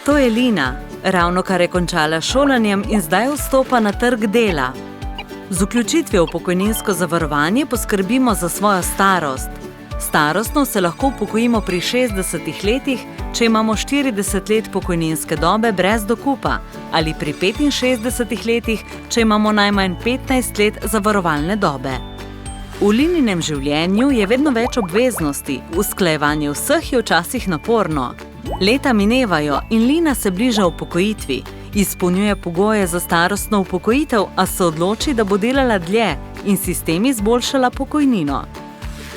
To je Lina, ravnokar je končala s šolanjem in zdaj vstopa na trg dela. Z vključitvijo v pokojninsko zavarovanje poskrbimo za svojo starost. Starostno se lahko upokojimo pri 60 letih, če imamo 40 let pokojninske dobe brez dokupa, ali pri 65 letih, če imamo najmanj 15 let zavarovalne dobe. V Lininem življenju je vedno več obveznosti, usklajevanje vseh je včasih naporno. Leta minevajo in Lina se bliža upokojitvi. Izpolnjuje pogoje za starostno upokojitev, a se odloči, da bo delala dlje in si s tem izboljšala pokojnino.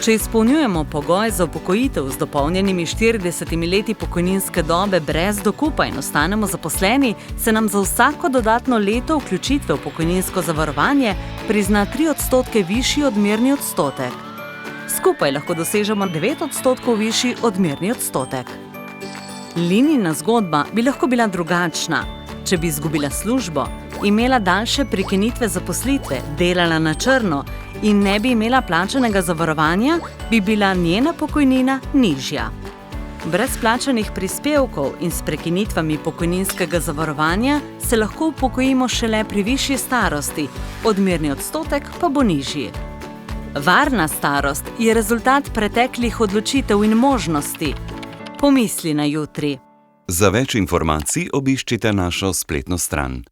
Če izpolnjujemo pogoj za upokojitev z dopolnjenimi 40 leti pokojninske dobe brez dokupa in ostanemo zaposleni, se nam za vsako dodatno leto vključitve v pokojninsko zavarovanje prizna 3% višji odmerni odstotek. Skupaj lahko dosežemo 9% višji odmerni odstotek. Linina zgodba bi lahko bila drugačna. Če bi izgubila službo, imela daljše prekinitve zaposlitve, delala na črno in ne bi imela plačanega zavarovanja, bi bila njena pokojnina nižja. Brez plačanih prispevkov in s prekinitvami pokojninskega zavarovanja se lahko upokojimo šele pri višji starosti, odmerni odstotek pa bo nižji. Varna starost je rezultat preteklih odločitev in možnosti. Pomisli na jutri. Za več informacij obiščite našo spletno stran.